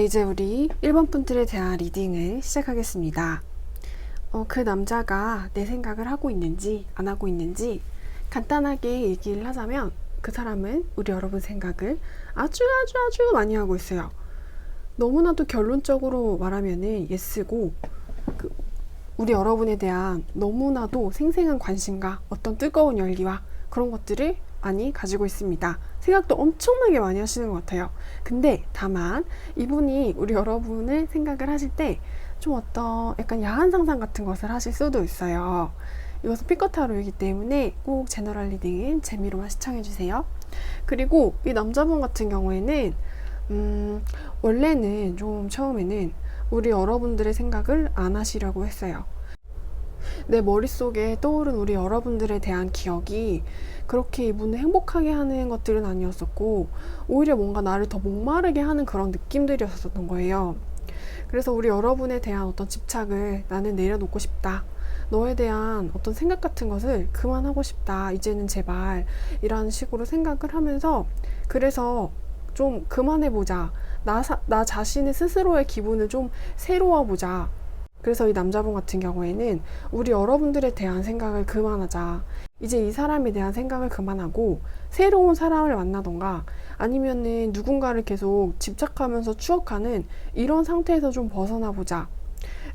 네, 이제 우리 1번 분들에 대한 리딩을 시작하겠습니다. 그 남자가 내 생각을 하고 있는지 안 하고 있는지 간단하게 얘기를 하자면 그 사람은 우리 여러분 생각을 아주 많이 하고 있어요. 너무나도 결론적으로 말하면은 예스고 우리 여러분에 대한 너무나도 생생한 관심과 어떤 뜨거운 열기와 그런 것들을 많이 가지고 있습니다. 생각도 엄청나게 많이 하시는 것 같아요. 근데 다만 이분이 우리 여러분을 생각을 하실 때 좀 어떤 약간 야한 상상 같은 것을 하실 수도 있어요. 이것은 피커타로이기 때문에 꼭 제너럴 리딩은 재미로만 시청해주세요. 그리고 이 남자분 같은 경우에는 원래는 좀 처음에는 우리 여러분들의 생각을 안 하시려고 했어요. 내 머릿속에 떠오른 우리 여러분들에 대한 기억이 그렇게 이분을 행복하게 하는 것들은 아니었었고 오히려 뭔가 나를 더 목마르게 하는 그런 느낌들이었었던 거예요. 그래서 우리 여러분에 대한 어떤 집착을 나는 내려놓고 싶다. 너에 대한 어떤 생각 같은 것을 그만하고 싶다. 이제는 제발 이런 식으로 생각을 하면서 그래서 좀 그만해보자. 나 자신의 스스로의 기분을 좀 새로워보자. 그래서 이 남자분 같은 경우에는 우리 여러분들에 대한 생각을 그만하자. 이제 이 사람에 대한 생각을 그만하고 새로운 사람을 만나던가 아니면은 누군가를 계속 집착하면서 추억하는 이런 상태에서 좀 벗어나 보자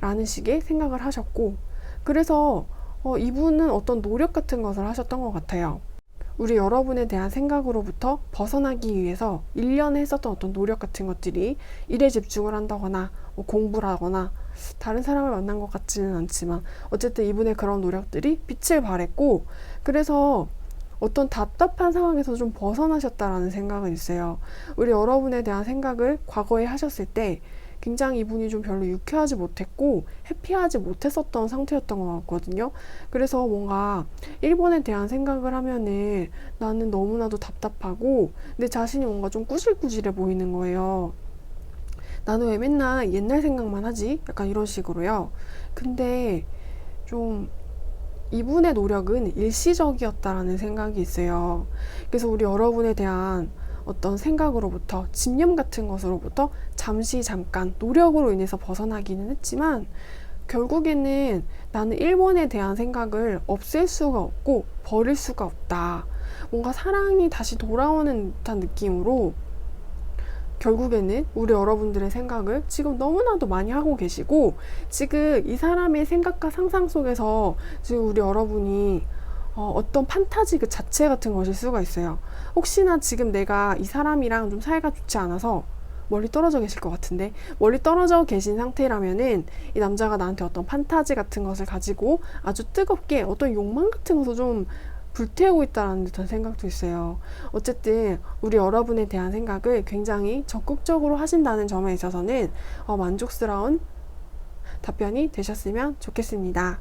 라는 식의 생각을 하셨고 그래서 이분은 어떤 노력 같은 것을 하셨던 것 같아요. 우리 여러분에 대한 생각으로부터 벗어나기 위해서 1년에 했었던 어떤 노력 같은 것들이 일에 집중을 한다거나 공부를 하거나 다른 사람을 만난 것 같지는 않지만 어쨌든 이분의 그런 노력들이 빛을 발했고 그래서 어떤 답답한 상황에서 좀 벗어나셨다라는 생각은 있어요. 우리 여러분에 대한 생각을 과거에 하셨을 때 굉장히 이분이 좀 별로 유쾌하지 못했고 해피하지 못했었던 상태였던 것 같거든요. 그래서 뭔가 1번에 대한 생각을 하면은 나는 너무나도 답답하고 내 자신이 뭔가 좀 꾸질꾸질해 보이는 거예요. 나는 왜 맨날 옛날 생각만 하지? 약간 이런 식으로요. 근데 좀 이분의 노력은 일시적이었다라는 생각이 있어요. 그래서 우리 여러분에 대한 어떤 생각으로부터 집념 같은 것으로부터 잠깐 노력으로 인해서 벗어나기는 했지만 결국에는 나는 1번에 대한 생각을 없앨 수가 없고 버릴 수가 없다. 뭔가 사랑이 다시 돌아오는 듯한 느낌으로 결국에는 우리 여러분들의 생각을 지금 너무나도 많이 하고 계시고 지금 이 사람의 생각과 상상 속에서 지금 우리 여러분이 어떤 판타지 그 자체 같은 것일 수가 있어요. 혹시나 지금 내가 이 사람이랑 좀 사이가 좋지 않아서 멀리 떨어져 계실 것 같은데 멀리 떨어져 계신 상태라면은 이 남자가 나한테 어떤 판타지 같은 것을 가지고 아주 뜨겁게 어떤 욕망 같은 것을 좀 불태우고 있다는 듯한 생각도 있어요. 어쨌든 우리 여러분에 대한 생각을 굉장히 적극적으로 하신다는 점에 있어서는 만족스러운 답변이 되셨으면 좋겠습니다.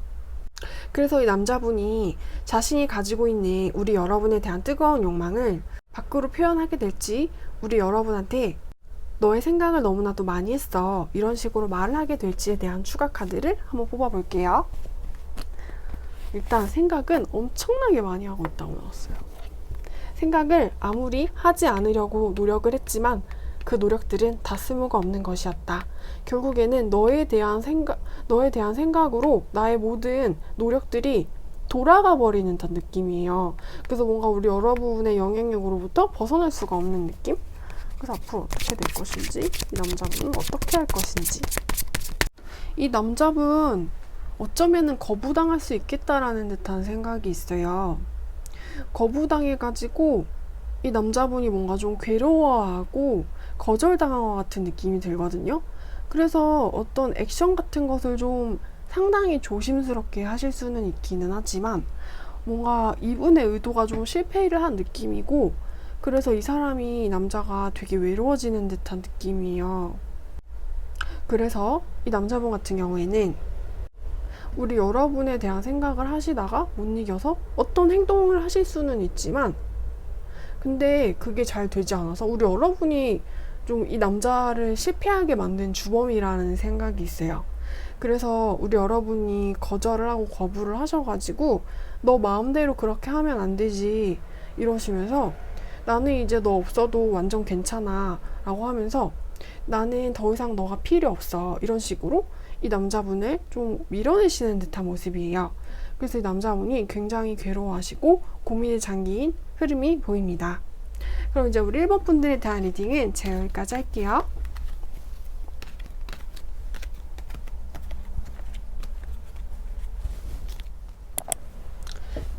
그래서 이 남자분이 자신이 가지고 있는 우리 여러분에 대한 뜨거운 욕망을 밖으로 표현하게 될지 우리 여러분한테 너의 생각을 너무나도 많이 했어 이런 식으로 말을 하게 될지에 대한 추가 카드를 한번 뽑아볼게요. 일단 생각은 엄청나게 많이 하고 있다고 나왔어요. 생각을 아무리 하지 않으려고 노력을 했지만 그 노력들은 다 쓸모가 없는 것이었다. 결국에는 너에 대한 생각으로 나의 모든 노력들이 돌아가 버리는 듯한 느낌이에요. 그래서 뭔가 우리 여러분의 영향력으로부터 벗어날 수가 없는 느낌? 그래서 앞으로 어떻게 될 것인지, 이 남자분은 어떻게 할 것인지. 이 남자분 어쩌면은 거부당할 수 있겠다라는 듯한 생각이 있어요. 거부당해가지고 이 남자분이 뭔가 좀 괴로워하고 거절당한 것 같은 느낌이 들거든요. 그래서 어떤 액션 같은 것을 좀 상당히 조심스럽게 하실 수는 있기는 하지만 뭔가 이분의 의도가 좀 실패를 한 느낌이고 그래서 이 사람이 이 남자가 되게 외로워지는 듯한 느낌이에요. 그래서 이 남자분 같은 경우에는 우리 여러분에 대한 생각을 하시다가 못 이겨서 어떤 행동을 하실 수는 있지만 근데 그게 잘 되지 않아서 우리 여러분이 좀 이 남자를 실패하게 만든 주범이라는 생각이 있어요. 그래서 우리 여러분이 거절을 하고 거부를 하셔가지고 너 마음대로 그렇게 하면 안 되지 이러시면서 나는 이제 너 없어도 완전 괜찮아 라고 하면서 나는 더 이상 너가 필요 없어. 이런 식으로 이 남자분을 좀 밀어내시는 듯한 모습이에요. 그래서 이 남자분이 굉장히 괴로워하시고 고민에 잠긴 흐름이 보입니다. 그럼 이제 우리 1번 분들에 대한 리딩은 제가 여기까지 할게요.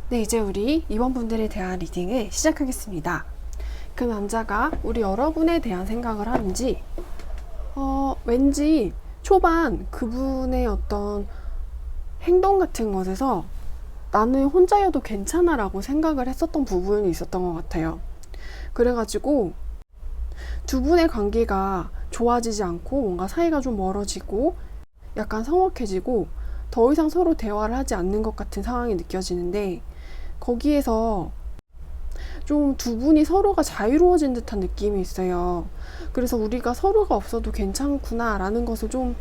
네, 이제 우리 2번 분들에 대한 리딩을 시작하겠습니다. 그 남자가 우리 여러분에 대한 생각을 하는지 왠지 초반 그분의 어떤 행동 같은 것에서 나는 혼자여도 괜찮아 라고 생각을 했었던 부분이 있었던 것 같아요. 그래가지고 두 분의 관계가 좋아지지 않고 뭔가 사이가 좀 멀어지고 약간 서먹해지고 더 이상 서로 대화를 하지 않는 것 같은 상황이 느껴지는데, 거기에서 좀 두 분이 서로가 자유로워진 듯한 느낌이 있어요. 그래서 우리가 서로가 없어도 괜찮구나 라는 것을 좀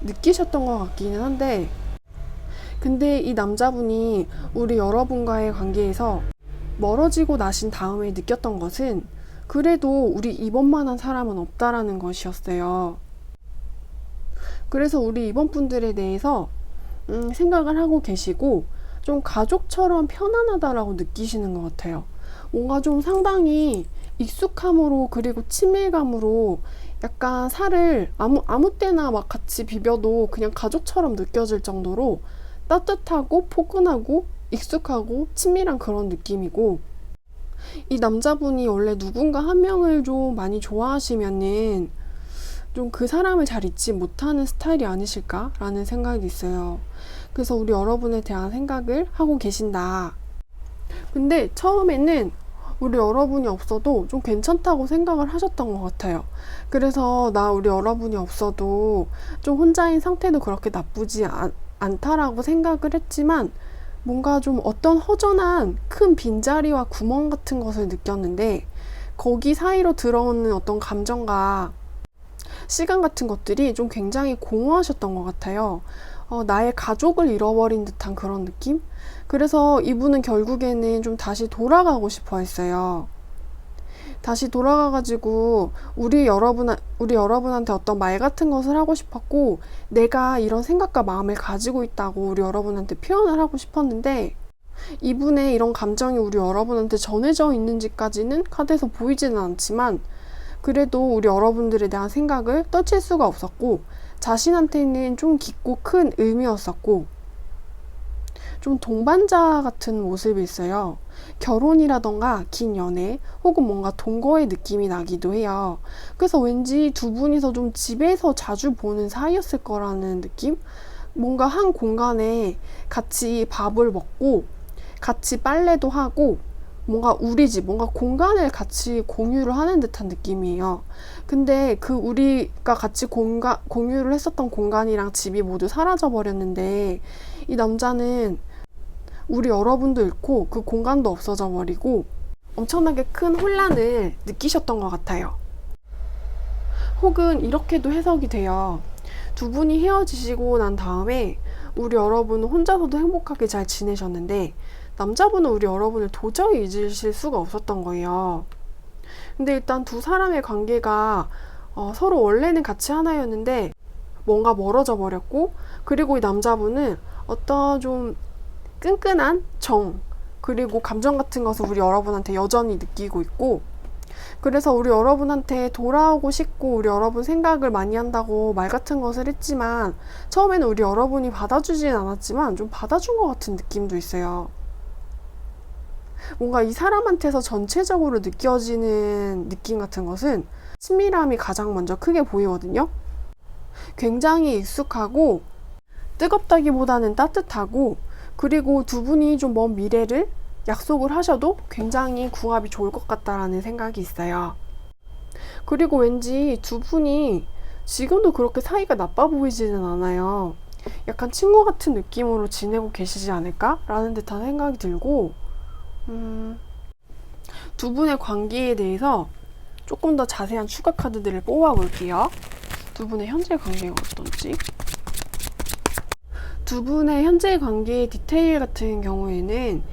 느끼셨던 것 같기는 한데, 근데 이 남자분이 우리 여러분과의 관계에서 멀어지고 나신 다음에 느꼈던 것은 그래도 우리 이번만한 사람은 없다라는 것이었어요. 그래서 우리 이번 분들에 대해서 생각을 하고 계시고 좀 가족처럼 편안하다라고 느끼시는 것 같아요. 뭔가 좀 상당히 익숙함으로 그리고 친밀감으로 약간 살을 아무 때나 막 같이 비벼도 그냥 가족처럼 느껴질 정도로 따뜻하고 포근하고 익숙하고 친밀한 그런 느낌이고, 이 남자분이 원래 누군가 한 명을 좀 많이 좋아하시면은 좀 그 사람을 잘 잊지 못하는 스타일이 아니실까라는 생각이 있어요. 그래서 우리 여러분에 대한 생각을 하고 계신다. 근데 처음에는 우리 여러분이 없어도 좀 괜찮다고 생각을 하셨던 것 같아요. 그래서 우리 여러분이 없어도 좀 혼자인 상태도 그렇게 나쁘지 않다라고 생각을 했지만, 뭔가 좀 어떤 허전한 큰 빈자리와 구멍 같은 것을 느꼈는데, 거기 사이로 들어오는 어떤 감정과 시간 같은 것들이 좀 굉장히 공허하셨던 것 같아요. 나의 가족을 잃어버린 듯한 그런 느낌? 그래서 이분은 결국에는 좀 다시 돌아가고 싶어 했어요. 다시 돌아가가지고 우리 여러분한테 어떤 말 같은 것을 하고 싶었고, 내가 이런 생각과 마음을 가지고 있다고 우리 여러분한테 표현을 하고 싶었는데, 이분의 이런 감정이 우리 여러분한테 전해져 있는지까지는 카드에서 보이지는 않지만, 그래도 우리 여러분들에 대한 생각을 떨칠 수가 없었고, 자신한테는 좀 깊고 큰 의미였었고, 좀 동반자 같은 모습이 있어요. 결혼이라던가 긴 연애 혹은 뭔가 동거의 느낌이 나기도 해요. 그래서 왠지 두 분이서 좀 집에서 자주 보는 사이였을 거라는 느낌? 뭔가 한 공간에 같이 밥을 먹고 같이 빨래도 하고 뭔가 우리 집, 뭔가 공간을 같이 공유를 하는 듯한 느낌이에요. 근데 그 우리가 같이 공유를 했었던 공간이랑 집이 모두 사라져 버렸는데, 이 남자는 우리 여러분도 잃고 그 공간도 없어져 버리고 엄청나게 큰 혼란을 느끼셨던 것 같아요. 혹은 이렇게도 해석이 돼요. 두 분이 헤어지시고 난 다음에 우리 여러분은 혼자서도 행복하게 잘 지내셨는데, 남자분은 우리 여러분을 도저히 잊으실 수가 없었던 거예요. 근데 일단 두 사람의 관계가 서로 원래는 같이 하나였는데 뭔가 멀어져 버렸고, 그리고 이 남자분은 어떤 좀 끈끈한 정 그리고 감정 같은 것을 우리 여러분한테 여전히 느끼고 있고, 그래서 우리 여러분한테 돌아오고 싶고 우리 여러분 생각을 많이 한다고 말 같은 것을 했지만, 처음에는 우리 여러분이 받아주진 않았지만 좀 받아준 것 같은 느낌도 있어요. 뭔가 이 사람한테서 전체적으로 느껴지는 느낌 같은 것은 친밀함이 가장 먼저 크게 보이거든요. 굉장히 익숙하고 뜨겁다기보다는 따뜻하고, 그리고 두 분이 좀 먼 미래를 약속을 하셔도 굉장히 궁합이 좋을 것 같다라는 생각이 있어요. 그리고 왠지 두 분이 지금도 그렇게 사이가 나빠 보이지는 않아요. 약간 친구 같은 느낌으로 지내고 계시지 않을까라는 듯한 생각이 들고, 두 분의 관계에 대해서 조금 더 자세한 추가 카드들을 뽑아볼게요. 두 분의 현재 관계가 어떤지. 두 분의 현재 관계의 디테일 같은 경우에는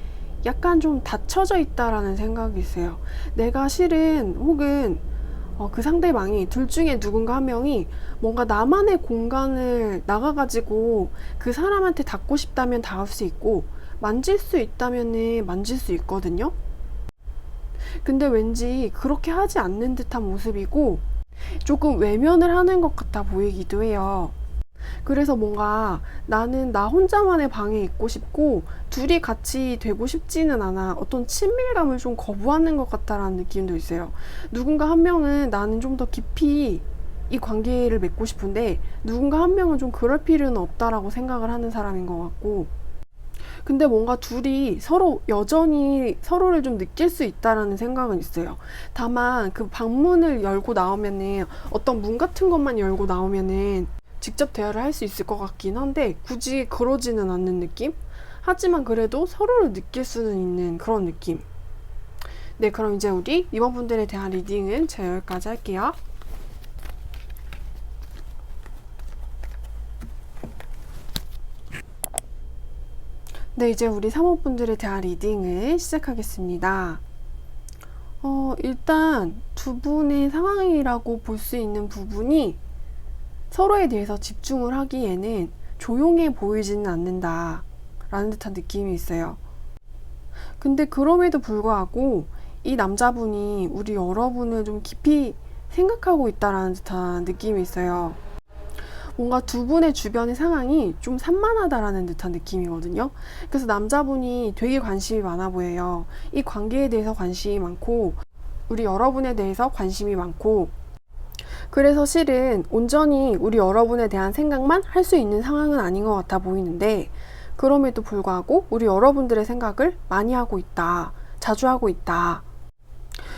약간 좀 닫혀져 있다라는 생각이 있어요. 내가 실은 혹은 그 상대방이 둘 중에 누군가 한 명이 뭔가 나만의 공간을 나가가지고 그 사람한테 닿고 싶다면 닿을 수 있고 만질 수 있다면은 만질 수 있거든요. 근데 왠지 그렇게 하지 않는 듯한 모습이고 조금 외면을 하는 것 같아 보이기도 해요. 그래서 뭔가 나는 나 혼자만의 방에 있고 싶고 둘이 같이 되고 싶지는 않아. 어떤 친밀감을 좀 거부하는 것 같다라는 느낌도 있어요. 누군가 한 명은 나는 좀 더 깊이 이 관계를 맺고 싶은데 누군가 한 명은 좀 그럴 필요는 없다라고 생각을 하는 사람인 것 같고, 근데 뭔가 둘이 서로 여전히 서로를 좀 느낄 수 있다라는 생각은 있어요. 다만 그 방문을 열고 나오면은 어떤 문 같은 것만 열고 나오면은 직접 대화를 할 수 있을 것 같긴 한데 굳이 그러지는 않는 느낌? 하지만 그래도 서로를 느낄 수는 있는 그런 느낌. 네, 그럼 이제 우리 이번 분들에 대한 리딩은 제가 여기까지 할게요. 네, 이제 우리 3호 분들에 대한 리딩을 시작하겠습니다. 일단 두 분의 상황이라고 볼 수 있는 부분이 서로에 대해서 집중을 하기에는 조용해 보이지는 않는다 라는 듯한 느낌이 있어요. 근데 그럼에도 불구하고 이 남자분이 우리 여러분을 좀 깊이 생각하고 있다라는 듯한 느낌이 있어요. 뭔가 두 분의 주변의 상황이 좀 산만하다라는 듯한 느낌이거든요. 그래서 남자분이 되게 관심이 많아 보여요. 이 관계에 대해서 관심이 많고 우리 여러분에 대해서 관심이 많고, 그래서 실은 온전히 우리 여러분에 대한 생각만 할 수 있는 상황은 아닌 것 같아 보이는데 그럼에도 불구하고 우리 여러분들의 생각을 많이 하고 있다. 자주 하고 있다.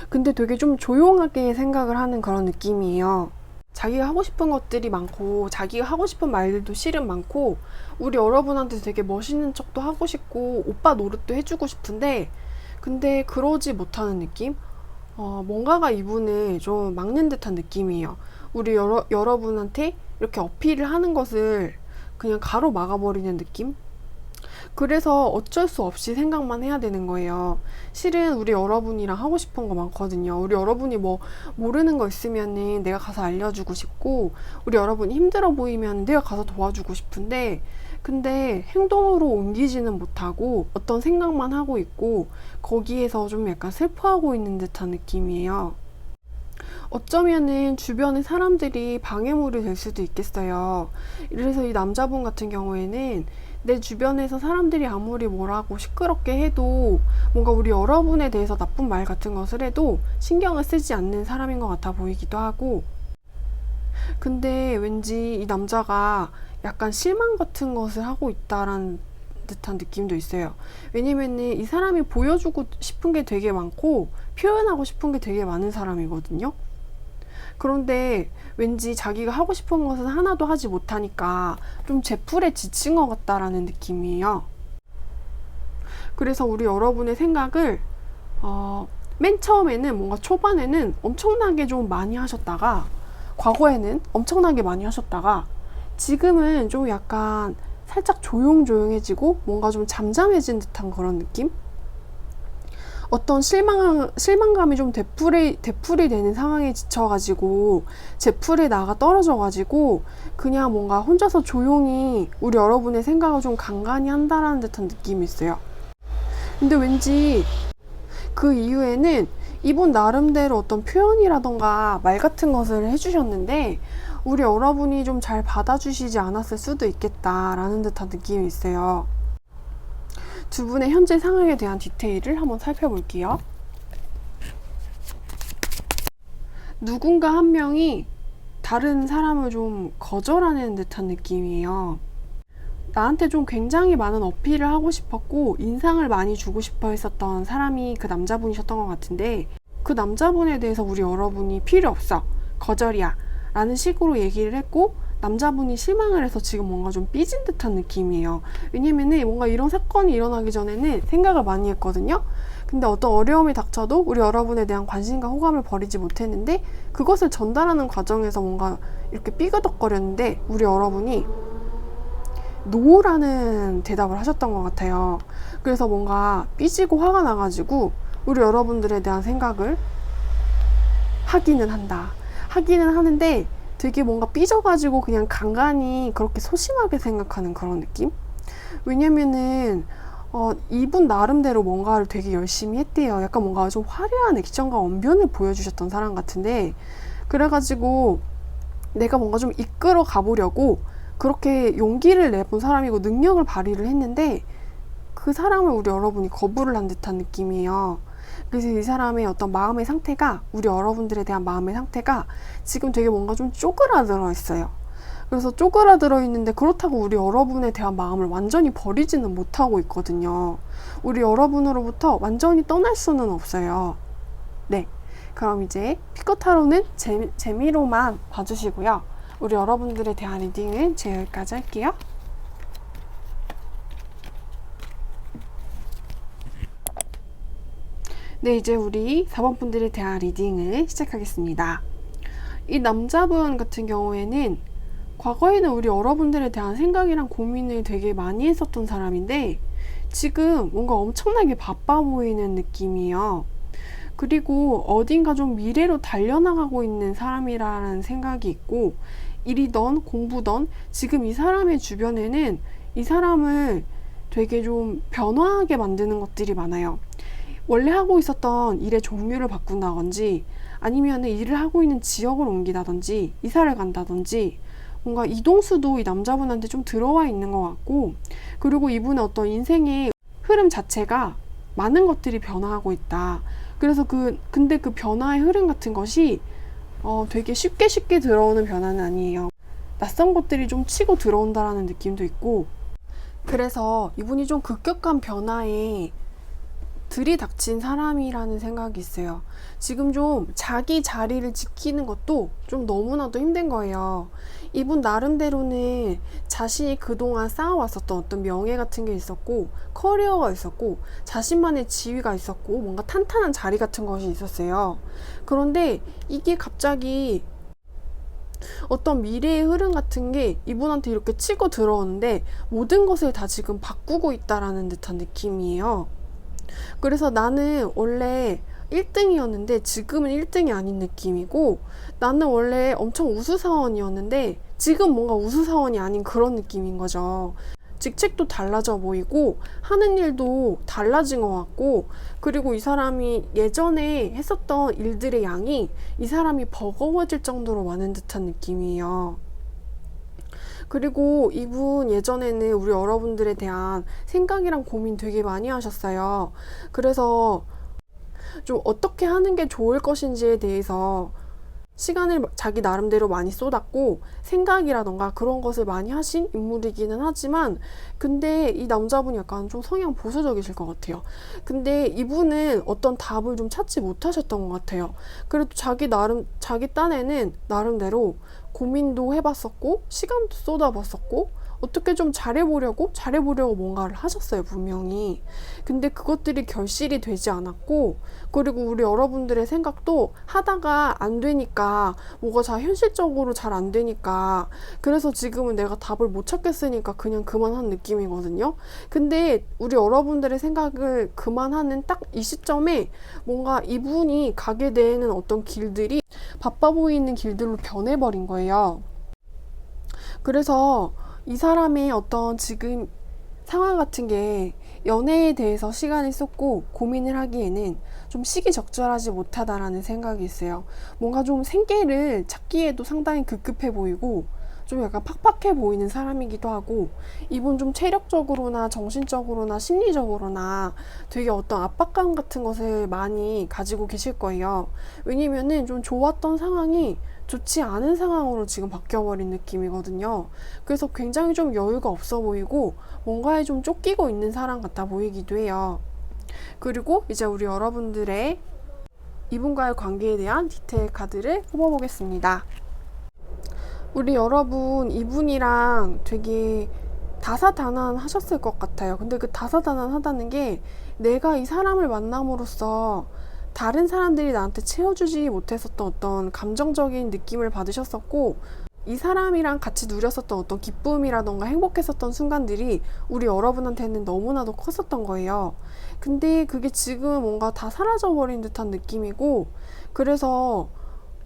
근데 되게 좀 조용하게 생각을 하는 그런 느낌이에요. 자기가 하고 싶은 것들이 많고 자기가 하고 싶은 말들도 실은 많고 우리 여러분한테 되게 멋있는 척도 하고 싶고 오빠 노릇도 해주고 싶은데 근데 그러지 못하는 느낌? 뭔가가 이분을 좀 막는 듯한 느낌이에요. 우리 여러분한테 이렇게 어필을 하는 것을 그냥 가로막아버리는 느낌? 그래서 어쩔 수 없이 생각만 해야 되는 거예요. 실은 우리 여러분이랑 하고 싶은 거 많거든요. 우리 여러분이 뭐 모르는 거 있으면은 내가 가서 알려주고 싶고, 우리 여러분이 힘들어 보이면 내가 가서 도와주고 싶은데, 근데 행동으로 옮기지는 못하고 어떤 생각만 하고 있고 거기에서 좀 약간 슬퍼하고 있는 듯한 느낌이에요. 어쩌면은 주변의 사람들이 방해물이 될 수도 있겠어요. 그래서 이 남자분 같은 경우에는 내 주변에서 사람들이 아무리 뭐라고 시끄럽게 해도 뭔가 우리 여러분에 대해서 나쁜 말 같은 것을 해도 신경을 쓰지 않는 사람인 것 같아 보이기도 하고, 근데 왠지 이 남자가 약간 실망 같은 것을 하고 있다라는 듯한 느낌도 있어요. 왜냐면은 이 사람이 보여주고 싶은 게 되게 많고 표현하고 싶은 게 되게 많은 사람이거든요. 그런데 왠지 자기가 하고 싶은 것은 하나도 하지 못하니까 좀 제풀에 지친 것 같다라는 느낌이에요. 그래서 우리 여러분의 생각을 맨 처음에는 뭔가 초반에는 엄청나게 좀 많이 하셨다가, 과거에는 엄청나게 많이 하셨다가 지금은 좀 약간 살짝 조용조용해지고 뭔가 좀 잠잠해진 듯한 그런 느낌? 어떤 실망감이 좀 되풀이 되는 상황에 지쳐가지고 제풀에 나가 떨어져가지고 그냥 뭔가 혼자서 조용히 우리 여러분의 생각을 좀 간간히 한다라는 듯한 느낌이 있어요. 근데 왠지 그 이후에는 이분 나름대로 어떤 표현이라던가 말 같은 것을 해주셨는데 우리 여러분이 좀 잘 받아주시지 않았을 수도 있겠다라는 듯한 느낌이 있어요. 두 분의 현재 상황에 대한 디테일을 한번 살펴볼게요. 누군가 한 명이 다른 사람을 좀 거절하는 듯한 느낌이에요. 나한테 좀 굉장히 많은 어필을 하고 싶었고 인상을 많이 주고 싶어 했었던 사람이 그 남자분이셨던 것 같은데, 그 남자분에 대해서 우리 여러분이 필요 없어, 거절이야 라는 식으로 얘기를 했고 남자분이 실망을 해서 지금 뭔가 좀 삐진 듯한 느낌이에요. 왜냐면은 뭔가 이런 사건이 일어나기 전에는 생각을 많이 했거든요. 근데 어떤 어려움이 닥쳐도 우리 여러분에 대한 관심과 호감을 버리지 못했는데 그것을 전달하는 과정에서 뭔가 이렇게 삐그덕거렸는데 우리 여러분이 노라는 대답을 하셨던 것 같아요. 그래서 뭔가 삐지고 화가 나가지고 우리 여러분들에 대한 생각을 하기는 한다. 하기는 하는데 되게 뭔가 삐져가지고 그냥 간간히 그렇게 소심하게 생각하는 그런 느낌? 왜냐면은 이분 나름대로 뭔가를 되게 열심히 했대요. 약간 뭔가 좀 화려한 액션과 언변을 보여주셨던 사람 같은데, 그래가지고 내가 뭔가 좀 이끌어 가보려고 그렇게 용기를 내본 사람이고 능력을 발휘를 했는데, 그 사람을 우리 여러분이 거부를 한 듯한 느낌이에요. 그래서 이 사람의 어떤 마음의 상태가, 우리 여러분들에 대한 마음의 상태가 지금 되게 뭔가 좀 쪼그라들어 있어요. 그래서 쪼그라들어 있는데 그렇다고 우리 여러분에 대한 마음을 완전히 버리지는 못하고 있거든요. 우리 여러분으로부터 완전히 떠날 수는 없어요. 네. 그럼 이제 피코타로는 재미로만 봐주시고요. 우리 여러분들에 대한 리딩은 제가 여기까지 할게요. 네, 이제 우리 4번 분들에 대한 리딩을 시작하겠습니다. 이 남자분 같은 경우에는 과거에는 우리 여러분들에 대한 생각이랑 고민을 되게 많이 했었던 사람인데 지금 뭔가 엄청나게 바빠 보이는 느낌이에요. 그리고 어딘가 좀 미래로 달려나가고 있는 사람이라는 생각이 있고, 일이던 공부던 지금 이 사람의 주변에는 이 사람을 되게 좀 변화하게 만드는 것들이 많아요. 원래 하고 있었던 일의 종류를 바꾼다든지, 아니면 일을 하고 있는 지역을 옮기다든지, 이사를 간다든지, 뭔가 이동수도 이 남자분한테 좀 들어와 있는 것 같고, 그리고 이분의 어떤 인생의 흐름 자체가 많은 것들이 변화하고 있다. 그래서 근데 그 변화의 흐름 같은 것이 되게 쉽게 들어오는 변화는 아니에요. 낯선 것들이 좀 치고 들어온다라는 느낌도 있고, 그래서 이분이 좀 급격한 변화에 들이닥친 사람이라는 생각이 있어요. 지금 좀 자기 자리를 지키는 것도 좀 너무나도 힘든 거예요. 이분 나름대로는 자신이 그동안 쌓아왔었던 어떤 명예 같은 게 있었고, 커리어가 있었고, 자신만의 지위가 있었고, 뭔가 탄탄한 자리 같은 것이 있었어요. 그런데 이게 갑자기 어떤 미래의 흐름 같은 게 이분한테 이렇게 치고 들어오는데 모든 것을 다 지금 바꾸고 있다라는 듯한 느낌이에요. 그래서 나는 원래 1등이었는데 지금은 1등이 아닌 느낌이고, 나는 원래 엄청 우수사원이었는데 지금 뭔가 우수사원이 아닌 그런 느낌인 거죠. 직책도 달라져 보이고 하는 일도 달라진 것 같고, 그리고 이 사람이 예전에 했었던 일들의 양이 이 사람이 버거워질 정도로 많은 듯한 느낌이에요. 그리고 이분 예전에는 우리 여러분들에 대한 생각이랑 고민 되게 많이 하셨어요. 그래서 좀 어떻게 하는 게 좋을 것인지에 대해서 시간을 자기 나름대로 많이 쏟았고, 생각이라던가 그런 것을 많이 하신 인물이기는 하지만, 근데 이 남자분이 약간 좀 성향 보수적이실 것 같아요. 근데 이분은 어떤 답을 좀 찾지 못하셨던 것 같아요. 그래도 자기 딴에는 나름대로 고민도 해봤었고, 시간도 쏟아봤었고, 어떻게 좀 잘해보려고 뭔가를 하셨어요, 분명히. 근데 그것들이 결실이 되지 않았고, 그리고 우리 여러분들의 생각도 하다가 안 되니까, 뭐가 현실적으로 잘 안 되니까, 그래서 지금은 내가 답을 못 찾겠으니까 그냥 그만한 느낌이거든요. 근데 우리 여러분들의 생각을 그만하는 딱 이 시점에 뭔가 이분이 가게 되는 어떤 길들이 바빠 보이는 길들로 변해버린 거예요. 그래서 이 사람의 어떤 지금 상황 같은 게 연애에 대해서 시간을 쏟고 고민을 하기에는 좀 시기적절하지 못하다라는 생각이 있어요. 뭔가 좀 생계를 찾기에도 상당히 급급해 보이고 좀 약간 팍팍해 보이는 사람이기도 하고, 이분 좀 체력적으로나 정신적으로나 심리적으로나 되게 어떤 압박감 같은 것을 많이 가지고 계실 거예요. 왜냐면은 좀 좋았던 상황이 좋지 않은 상황으로 지금 바뀌어버린 느낌이거든요. 그래서 굉장히 좀 여유가 없어 보이고 뭔가에 좀 쫓기고 있는 사람 같아 보이기도 해요. 그리고 이제 우리 여러분들의 이분과의 관계에 대한 디테일 카드를 뽑아보겠습니다. 우리 여러분 이분이랑 되게 다사다난 하셨을 것 같아요. 근데 그 다사다난하다는 게 내가 이 사람을 만남으로써 다른 사람들이 나한테 채워주지 못했었던 어떤 감정적인 느낌을 받으셨었고, 이 사람이랑 같이 누렸었던 어떤 기쁨이라던가 행복했었던 순간들이 우리 여러분한테는 너무나도 컸었던 거예요. 근데 그게 지금 뭔가 다 사라져버린 듯한 느낌이고, 그래서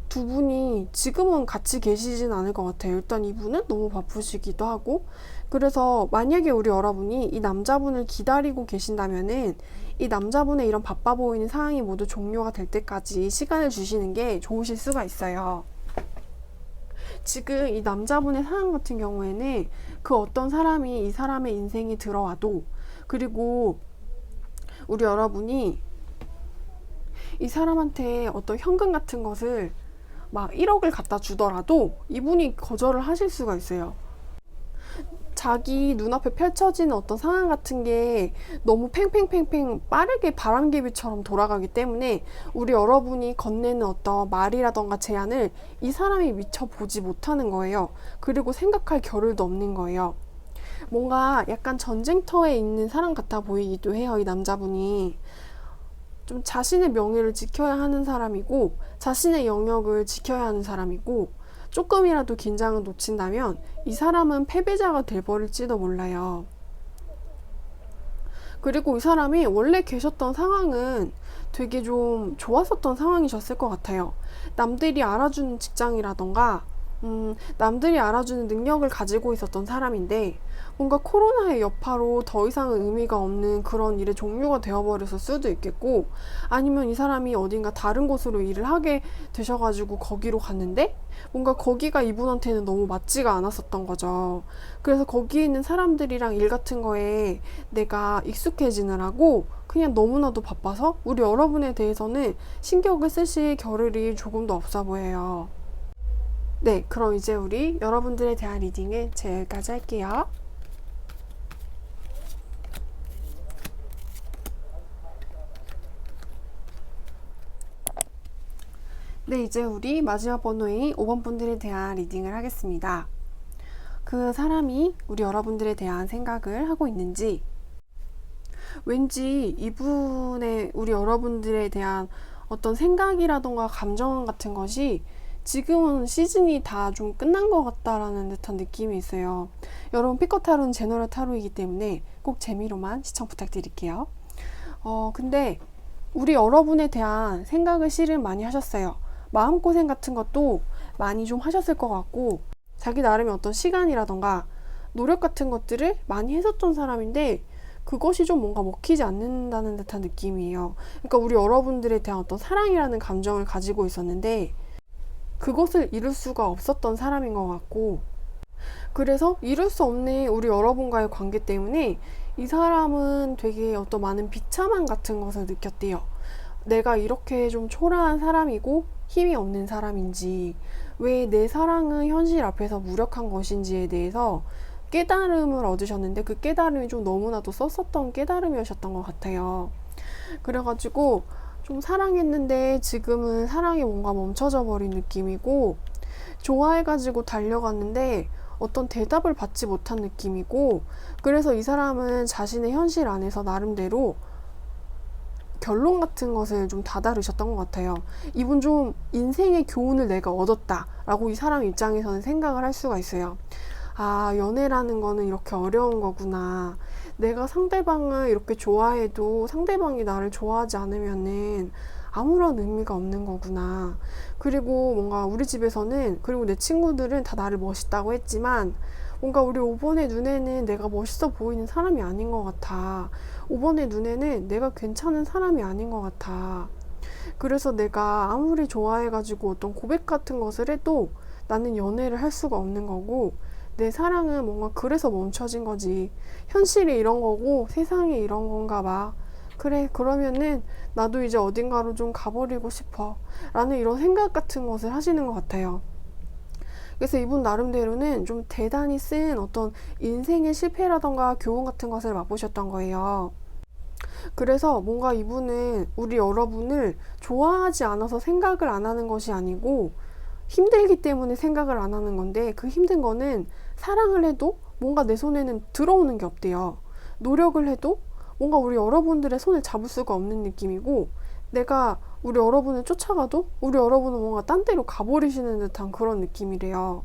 두 분이 지금은 같이 계시진 않을 것 같아요. 일단 이분은 너무 바쁘시기도 하고. 그래서 만약에 우리 여러분이 이 남자분을 기다리고 계신다면은 이 남자분의 이런 바빠 보이는 상황이 모두 종료가 될 때까지 시간을 주시는 게 좋으실 수가 있어요. 지금 이 남자분의 상황 같은 경우에는 그 어떤 사람이 이 사람의 인생에 들어와도, 그리고 우리 여러분이 이 사람한테 어떤 현금 같은 것을 막 1억을 갖다 주더라도 이분이 거절을 하실 수가 있어요. 자기 눈앞에 펼쳐지는 어떤 상황 같은 게 너무 팽팽팽팽 빠르게 바람개비처럼 돌아가기 때문에 우리 여러분이 건네는 어떤 말이라던가 제안을 이 사람이 미처 보지 못하는 거예요. 그리고 생각할 겨를도 없는 거예요. 뭔가 약간 전쟁터에 있는 사람 같아 보이기도 해요. 이 남자분이 좀 자신의 명예를 지켜야 하는 사람이고, 자신의 영역을 지켜야 하는 사람이고, 조금이라도 긴장을 놓친다면 이 사람은 패배자가 돼버릴지도 몰라요. 그리고 이 사람이 원래 계셨던 상황은 되게 좀 좋았었던 상황이셨을 것 같아요. 남들이 알아주는 직장이라던가 남들이 알아주는 능력을 가지고 있었던 사람인데, 뭔가 코로나의 여파로 더 이상은 의미가 없는 그런 일의 종류가 되어버렸을 수도 있겠고, 아니면 이 사람이 어딘가 다른 곳으로 일을 하게 되셔가지고 거기로 갔는데 뭔가 거기가 이분한테는 너무 맞지가 않았었던 거죠. 그래서 거기에 있는 사람들이랑 일 같은 거에 내가 익숙해지느라고 그냥 너무나도 바빠서 우리 여러분에 대해서는 신경을 쓰실 겨를이 조금도 없어 보여요. 네, 그럼 이제 우리 여러분들에 대한 리딩은 제가 여기까지 할게요. 네, 이제 우리 마지막 번호인 5번 분들에 대한 리딩을 하겠습니다. 그 사람이 우리 여러분들에 대한 생각을 하고 있는지, 왠지 이분의 우리 여러분들에 대한 어떤 생각이라던가 감정 같은 것이 지금은 시즌이 다 좀 끝난 것 같다라는 듯한 느낌이 있어요. 여러분, 피커 타로는 제너럴 타로이기 때문에 꼭 재미로만 시청 부탁드릴게요. 근데 우리 여러분에 대한 생각을 실은 많이 하셨어요. 마음고생 같은 것도 많이 좀 하셨을 것 같고, 자기 나름의 어떤 시간이라던가 노력 같은 것들을 많이 했었던 사람인데 그것이 좀 뭔가 먹히지 않는다는 듯한 느낌이에요. 그러니까 우리 여러분들에 대한 어떤 사랑이라는 감정을 가지고 있었는데 그것을 이룰 수가 없었던 사람인 것 같고, 그래서 이룰 수 없는 우리 여러분과의 관계 때문에 이 사람은 되게 어떤 많은 비참함 같은 것을 느꼈대요. 내가 이렇게 좀 초라한 사람이고 힘이 없는 사람인지, 왜 내 사랑은 현실 앞에서 무력한 것인지에 대해서 깨달음을 얻으셨는데, 그 깨달음이 좀 너무나도 썼었던 깨달음이셨던 것 같아요. 그래가지고 좀 사랑했는데 지금은 사랑이 뭔가 멈춰져 버린 느낌이고, 좋아해가지고 달려갔는데 어떤 대답을 받지 못한 느낌이고, 그래서 이 사람은 자신의 현실 안에서 나름대로 결론 같은 것을 좀 다다르셨던 것 같아요. 이분 좀 인생의 교훈을 내가 얻었다 라고 이 사람 입장에서는 생각을 할 수가 있어요. 아, 연애라는 거는 이렇게 어려운 거구나. 내가 상대방을 이렇게 좋아해도 상대방이 나를 좋아하지 않으면은 아무런 의미가 없는 거구나. 그리고 뭔가 우리 집에서는, 그리고 내 친구들은 다 나를 멋있다고 했지만 뭔가 우리 5번의 눈에는 내가 멋있어 보이는 사람이 아닌 것 같아. 5번의 눈에는 내가 괜찮은 사람이 아닌 것 같아. 그래서 내가 아무리 좋아해가지고 어떤 고백 같은 것을 해도 나는 연애를 할 수가 없는 거고, 내 사랑은 뭔가 그래서 멈춰진 거지. 현실이 이런 거고 세상이 이런 건가 봐. 그래, 그러면은 나도 이제 어딘가로 좀 가버리고 싶어 라는 이런 생각 같은 것을 하시는 것 같아요. 그래서 이분 나름대로는 좀 대단히 쓴 어떤 인생의 실패라던가 교훈 같은 것을 맛보셨던 거예요. 그래서 뭔가 이분은 우리 여러분을 좋아하지 않아서 생각을 안 하는 것이 아니고 힘들기 때문에 생각을 안 하는 건데, 그 힘든 거는 사랑을 해도 뭔가 내 손에는 들어오는 게 없대요. 노력을 해도 뭔가 우리 여러분들의 손을 잡을 수가 없는 느낌이고, 내가 우리 여러분을 쫓아가도 우리 여러분은 뭔가 딴 데로 가버리시는 듯한 그런 느낌이래요.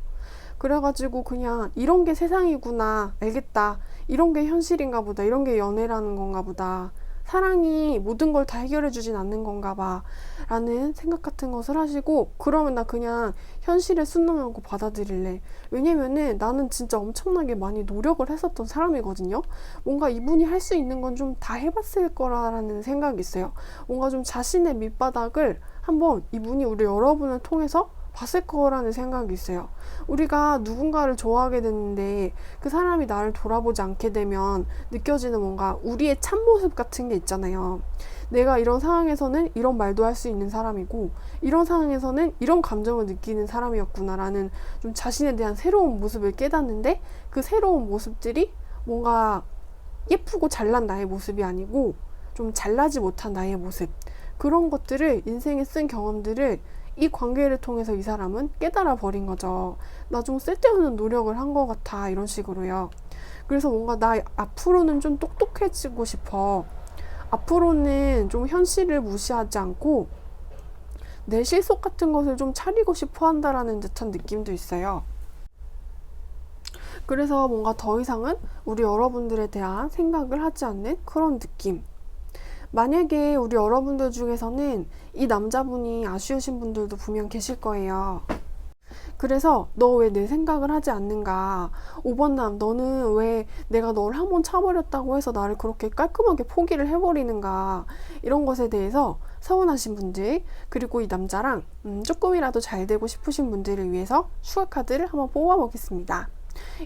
그래가지고 그냥 이런 게 세상이구나, 알겠다, 이런 게 현실인가 보다, 이런 게 연애라는 건가 보다 사랑이 모든 걸 다 해결해 주진 않는 건가 봐 라는 생각 같은 것을 하시고, 그러면 나 그냥 현실에 순응하고 받아들일래. 왜냐면은 나는 진짜 엄청나게 많이 노력을 했었던 사람이거든요. 뭔가 이분이 할 수 있는 건 좀 다 해봤을 거라는 생각이 있어요. 뭔가 좀 자신의 밑바닥을 한번 이분이 우리 여러분을 통해서 봤을 거라는 생각이 있어요. 우리가 누군가를 좋아하게 됐는데 그 사람이 나를 돌아보지 않게 되면 느껴지는 뭔가 우리의 참모습 같은 게 있잖아요. 내가 이런 상황에서는 이런 말도 할 수 있는 사람이고, 이런 상황에서는 이런 감정을 느끼는 사람이었구나라는 좀 자신에 대한 새로운 모습을 깨닫는데, 그 새로운 모습들이 뭔가 예쁘고 잘난 나의 모습이 아니고 좀 잘나지 못한 나의 모습, 그런 것들을, 인생에 쓴 경험들을 이 관계를 통해서 이 사람은 깨달아 버린 거죠. 나 좀 쓸데없는 노력을 한 것 같아, 이런 식으로요. 그래서 뭔가 나 앞으로는 좀 똑똑해지고 싶어. 앞으로는 좀 현실을 무시하지 않고 내 실속 같은 것을 좀 차리고 싶어 한다라는 듯한 느낌도 있어요. 그래서 뭔가 더 이상은 우리 여러분들에 대한 생각을 하지 않는 그런 느낌. 만약에 우리 여러분들 중에서는 이 남자분이 아쉬우신 분들도 분명 계실 거예요. 그래서 너 왜 내 생각을 하지 않는가? 5번남, 너는 왜 내가 너를 한 번 차버렸다고 해서 나를 그렇게 깔끔하게 포기를 해버리는가? 이런 것에 대해서 서운하신 분들, 그리고 이 남자랑 조금이라도 잘 되고 싶으신 분들을 위해서 슈가 카드를 한번 뽑아보겠습니다.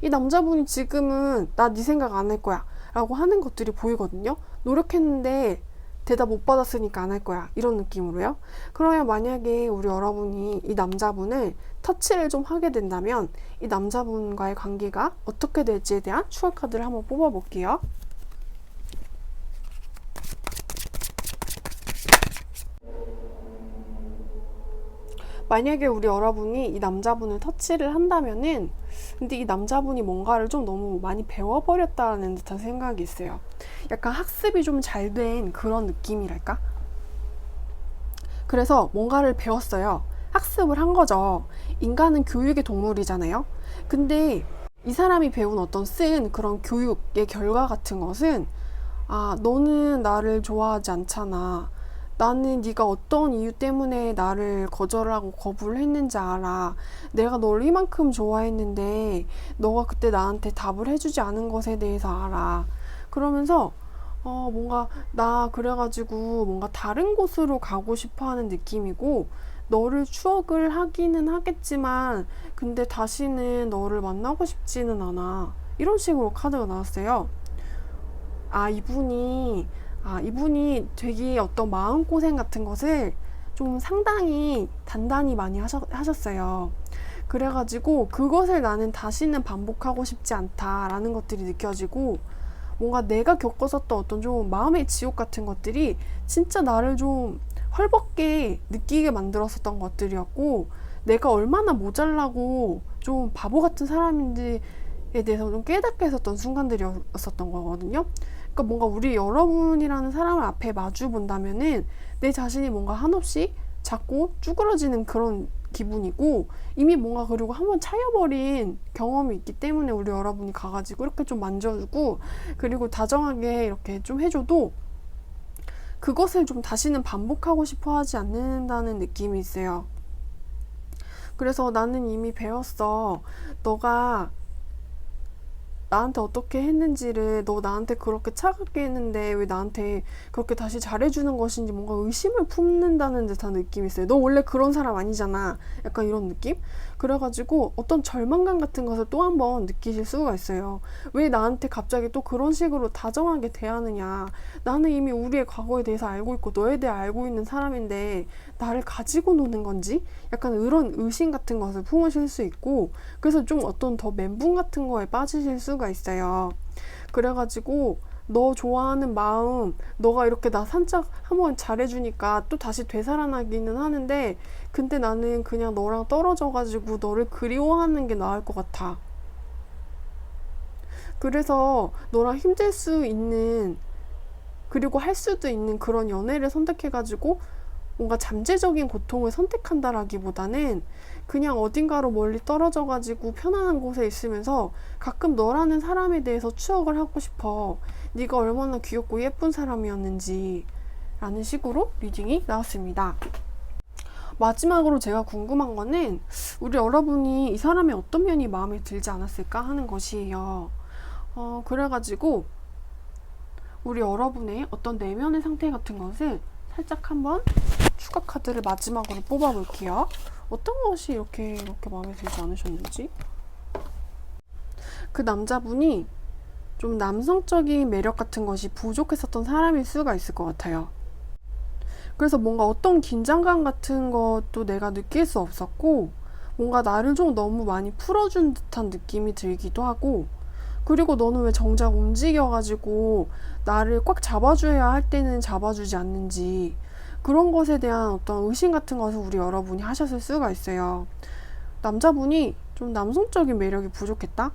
이 남자분이 지금은 나 네 생각 안 할 거야 라고 하는 것들이 보이거든요. 노력했는데 대답 못 받았으니까 안 할 거야, 이런 느낌으로요. 그러면 만약에 우리 여러분이 이 남자분을 터치를 좀 하게 된다면 이 남자분과의 관계가 어떻게 될지에 대한 추가 카드를 한번 뽑아 볼게요. 만약에 우리 여러분이 이 남자분을 터치를 한다면은, 근데 이 남자분이 뭔가를 좀 너무 많이 배워버렸다는 듯한 생각이 있어요. 약간 학습이 좀 잘 된 그런 느낌이랄까? 그래서 뭔가를 배웠어요. 학습을 한 거죠. 인간은 교육의 동물이잖아요. 근데 이 사람이 배운 어떤 쓴 그런 교육의 결과 같은 것은, 아, 너는 나를 좋아하지 않잖아. 나는 네가 어떤 이유 때문에 나를 거절하고 거부를 했는지 알아. 내가 너를 이만큼 좋아했는데 너가 그때 나한테 답을 해주지 않은 것에 대해서 알아. 그러면서 뭔가 나 그래가지고 뭔가 다른 곳으로 가고 싶어 하는 느낌이고, 너를 추억을 하기는 하겠지만 근데 다시는 너를 만나고 싶지는 않아, 이런 식으로 카드가 나왔어요. 이분이 되게 어떤 마음고생 같은 것을 좀 상당히 단단히 많이 하셨어요. 그래가지고 그것을 나는 다시는 반복하고 싶지 않다라는 것들이 느껴지고, 뭔가 내가 겪었었던 어떤 좀 마음의 지옥 같은 것들이 진짜 나를 좀 헐벗게 느끼게 만들었었던 것들이었고, 내가 얼마나 모자라고 좀 바보 같은 사람인지에 대해서 좀 깨닫게 했었던 순간들이었었던 거거든요. 그러니까 뭔가 우리 여러분이라는 사람을 앞에 마주 본다면은 내 자신이 뭔가 한없이 작고 쭈그러지는 그런 기분이고, 이미 뭔가 그리고 한번 차여버린 경험이 있기 때문에 우리 여러분이 가가지고 이렇게 좀 만져주고 그리고 다정하게 이렇게 좀 해줘도 그것을 좀 다시는 반복하고 싶어 하지 않는다는 느낌이 있어요. 그래서 나는 이미 배웠어. 너가 나한테 어떻게 했는지를, 너 나한테 그렇게 차갑게 했는데 왜 나한테 그렇게 다시 잘해주는 것인지 뭔가 의심을 품는다는 듯한 느낌이 있어요. 너 원래 그런 사람 아니잖아, 약간 이런 느낌? 그래가지고 어떤 절망감 같은 것을 또 한 번 느끼실 수가 있어요. 왜 나한테 갑자기 또 그런 식으로 다정하게 대하느냐. 나는 이미 우리의 과거에 대해서 알고 있고 너에 대해 알고 있는 사람인데 나를 가지고 노는 건지? 약간 이런 의심 같은 것을 품으실 수 있고, 그래서 좀 어떤 더 멘붕 같은 거에 빠지실 수가 있어요. 그래가지고 너 좋아하는 마음, 너가 이렇게 나 살짝 한번 잘해주니까 또 다시 되살아나기는 하는데, 근데 나는 그냥 너랑 떨어져가지고 너를 그리워하는 게 나을 것 같아. 그래서 너랑 힘들 수 있는, 그리고 할 수도 있는 그런 연애를 선택해가지고 뭔가 잠재적인 고통을 선택한다라기보다는 그냥 어딘가로 멀리 떨어져가지고 편안한 곳에 있으면서 가끔 너라는 사람에 대해서 추억을 하고 싶어. 네가 얼마나 귀엽고 예쁜 사람이었는지 라는 식으로 리딩이 나왔습니다. 마지막으로 제가 궁금한 거는 우리 여러분이 이 사람의 어떤 면이 마음에 들지 않았을까 하는 것이에요. 그래가지고 우리 여러분의 어떤 내면의 상태 같은 것을 살짝 한번 추가 카드를 마지막으로 뽑아 볼게요. 어떤 것이 이렇게 마음에 들지 않으셨는지. 그 남자분이 좀 남성적인 매력 같은 것이 부족했었던 사람일 수가 있을 것 같아요. 그래서 뭔가 어떤 긴장감 같은 것도 내가 느낄 수 없었고, 뭔가 나를 좀 너무 많이 풀어준 듯한 느낌이 들기도 하고, 그리고 너는 왜 정작 움직여가지고 나를 꽉 잡아줘야 할 때는 잡아주지 않는지, 그런 것에 대한 어떤 의심 같은 것을 우리 여러분이 하셨을 수가 있어요. 남자분이 좀 남성적인 매력이 부족했다?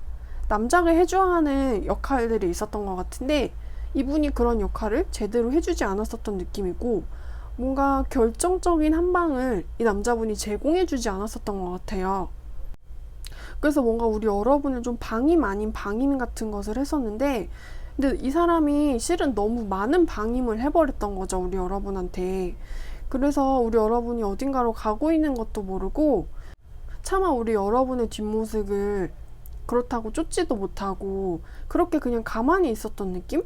남자가 해줘야 하는 역할들이 있었던 것 같은데, 이분이 그런 역할을 제대로 해주지 않았었던 느낌이고, 뭔가 결정적인 한 방을 이 남자분이 제공해주지 않았었던 것 같아요. 그래서 뭔가 우리 여러분을 좀 방임 아닌 방임 같은 것을 했었는데, 근데 이 사람이 실은 너무 많은 방임을 해버렸던 거죠, 우리 여러분한테. 그래서 우리 여러분이 어딘가로 가고 있는 것도 모르고 차마 우리 여러분의 뒷모습을 그렇다고 쫓지도 못하고 그렇게 그냥 가만히 있었던 느낌?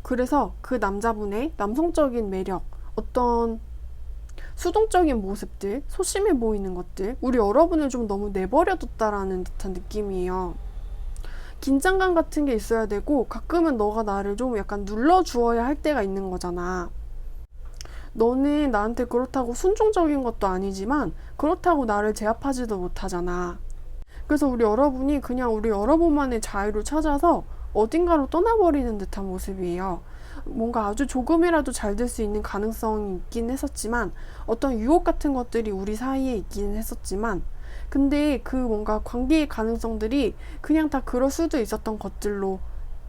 그래서 그 남자분의 남성적인 매력, 어떤 수동적인 모습들, 소심해 보이는 것들, 우리 여러분을 좀 너무 내버려뒀다라는 듯한 느낌이에요. 긴장감 같은 게 있어야 되고, 가끔은 너가 나를 좀 약간 눌러주어야 할 때가 있는 거잖아. 너는 나한테 그렇다고 순종적인 것도 아니지만 그렇다고 나를 제압하지도 못하잖아. 그래서 우리 여러분이 그냥 우리 여러분만의 자유를 찾아서 어딘가로 떠나버리는 듯한 모습이에요. 뭔가 아주 조금이라도 잘 될 수 있는 가능성이 있긴 했었지만, 어떤 유혹 같은 것들이 우리 사이에 있기는 했었지만, 근데 그 뭔가 관계의 가능성들이 그냥 다 그럴 수도 있었던 것들로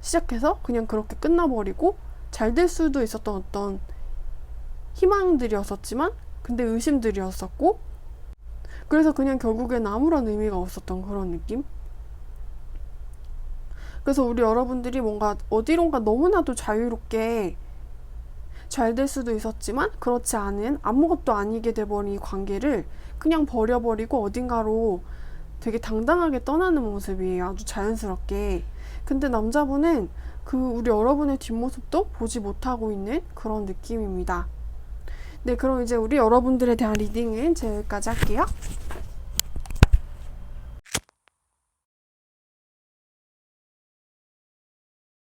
시작해서 그냥 그렇게 끝나버리고, 잘 될 수도 있었던 어떤 희망들이었었지만 근데 의심들이었었고, 그래서 그냥 결국엔 아무런 의미가 없었던 그런 느낌? 그래서 우리 여러분들이 뭔가 어디론가 너무나도 자유롭게 잘 될 수도 있었지만 그렇지 않은 아무것도 아니게 돼버린 이 관계를 그냥 버려버리고 어딘가로 되게 당당하게 떠나는 모습이에요. 아주 자연스럽게. 근데 남자분은 그 우리 여러분의 뒷모습도 보지 못하고 있는 그런 느낌입니다. 네, 그럼 이제 우리 여러분들에 대한 리딩은 제가 여기까지 할게요.